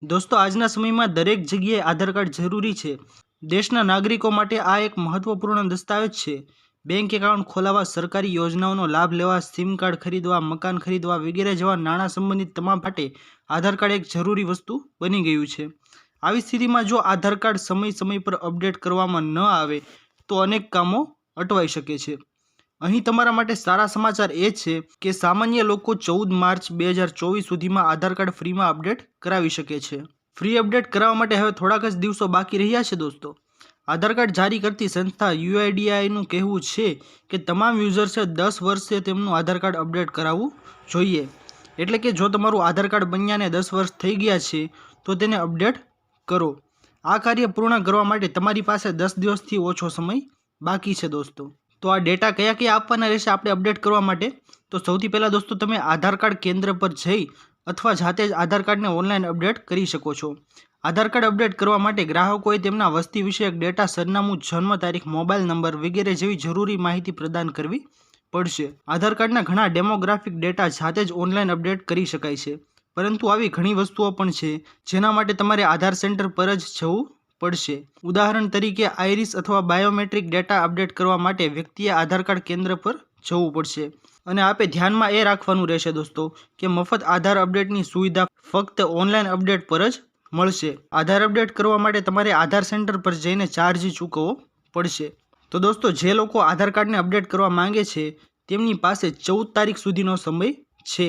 दोस्तों આજના સમયમાં દરેક જગ્યાએ આધાર કાર્ડ જરૂરી છે। દેશના નાગરિકો માટે આ એક મહત્વપૂર્ણ દસ્તાવેજ છે। બેંક એકાઉન્ટ ખોલાવવા, સરકારી યોજનાઓનો લાભ લેવા, સિમ કાર્ડ ખરીદવા, મકાન ખરીદવા વગેરે જેવા નાણાં સંબંધિત તમામ માટે આધાર કાર્ડ એક જરૂરી વસ્તુ બની ગયું છે। આવી સ્થિતિમાં જો આધાર કાર્ડ સમય પર અપડેટ કરવામાં ન આવે તો અનેક કામો અટવાઈ શકે છે। અહીં તમારા માટે સારા સમાચાર એ છે કે સામાન્ય લોકો 14 માર્ચ 2024 સુધીમાં આધાર કાર્ડ ફ્રીમાં અપડેટ કરાવી શકે છે। ફ્રી અપડેટ કરાવવા માટે હવે થોડાક જ દિવસો બાકી રહ્યા છે। દોસ્તો, આધાર કાર્ડ જારી કરતી સંસ્થા UIDAIનું કહેવું છે કે તમામ યુઝર્સે 10 વર્ષે તેમનું આધાર કાર્ડ અપડેટ કરાવવું જોઈએ। એટલે કે જો તમારું આધાર કાર્ડ બન્યાને 10 વર્ષ થઈ ગયા છે તો તેને અપડેટ કરો। આ કાર્ય પૂર્ણ કરવા માટે તમારી પાસે 10 દિવસથી ઓછો સમય બાકી છે। દોસ્તો, તો આ ડેટા કયા આપવાના રહેશે આપણે અપડેટ કરવા માટે? તો સૌથી પહેલાં દોસ્તો, તમે આધાર કાર્ડ કેન્દ્ર પર જઈ અથવા જાતે જ આધાર કાર્ડને ઓનલાઈન અપડેટ કરી શકો છો। આધાર કાર્ડ અપડેટ કરવા માટે ગ્રાહકોએ તેમના વસ્તી વિષયક ડેટા, સરનામું, જન્મ તારીખ, મોબાઈલ નંબર વગેરે જેવી જરૂરી માહિતી પ્રદાન કરવી પડશે। આધાર કાર્ડના ઘણા ડેમોગ્રાફિક ડેટા જાતે જ ઓનલાઈન અપડેટ કરી શકાય છે, પરંતુ આવી ઘણી વસ્તુઓ પણ છે જેના માટે તમારે આધાર સેન્ટર પર જ જવું પડશે। ઉદાહરણ તરીકે, આઈરિસ અથવા બાયોમેટ્રિક ડેટા અપડેટ કરવા માટે વ્યક્તિએ આધાર કાર્ડ કેન્દ્ર પર જવું પડશે। અને આપે ધ્યાનમાં એ રાખવાનું રહેશે દોસ્તો કે મફત આધાર અપડેટની સુવિધા ફક્ત ઓનલાઈન અપડેટ પર જ મળશે। આધાર અપડેટ કરવા માટે તમારે આધાર સેન્ટર પર જઈને ચાર્જ ચૂકવવો પડશે। તો દોસ્તો, જે લોકો આધાર કાર્ડને અપડેટ કરવા માંગે છે તેમની પાસે 14 તારીખ સુધીનો સમય છે।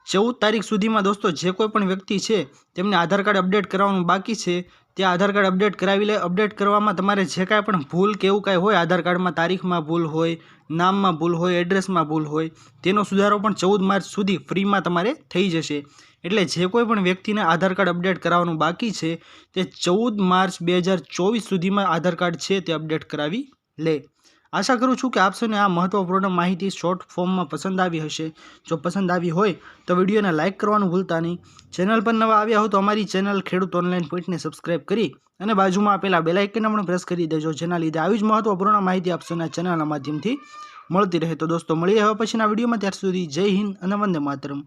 14 તારીખ સુધીમાં દોસ્તો જે કોઈ પણ વ્યક્તિ છે તેમને આધાર કાર્ડ અપડેટ કરાવવાનું બાકી છે તે આધાર કાર્ડ અપડેટ કરાવી લે। અપડેટ કરવામાં તમારે જે કાંઈ પણ ભૂલ કે એવું કાંઈ હોય, આધાર કાર્ડમાં તારીખમાં ભૂલ હોય, નામમાં ભૂલ હોય, એડ્રેસમાં ભૂલ હોય, તેનો સુધારો પણ 14 માર્ચ સુધી ફ્રીમાં તમારે થઈ જશે। એટલે જે કોઈ પણ વ્યક્તિને આધાર કાર્ડ અપડેટ કરાવવાનું બાકી છે તે 14 માર્ચ 2024 સુધીમાં આધાર કાર્ડ છે તે અપડેટ કરાવી લે। આશા કરું છું કે આપ સૌને આ મહત્વપૂર્ણ માહિતી શોર્ટ ફોર્મમાં પસંદ આવી હશે। જો પસંદ આવી હોય તો વિડીયોને લાઇક કરવાનું ભૂલતા નહીં। ચેનલ પર નવા આવ્યા હો તો અમારી ચેનલ ખેડૂત ઓનલાઈન પોઈન્ટને સબસ્ક્રાઇબ કરી અને બાજુમાં આપેલા બેલ આઇકનને પણ પ્રેસ કરી દેજો, જેના લીધે આવી જ મહત્વપૂર્ણ માહિતી આપ સૌના ચેનલના માધ્યમથી મળતી રહે। તો દોસ્તો, મળીએ હવે પછીના વિડીયોમાં। ત્યાર સુધી જય હિન્દ અને વંદે માતરમ।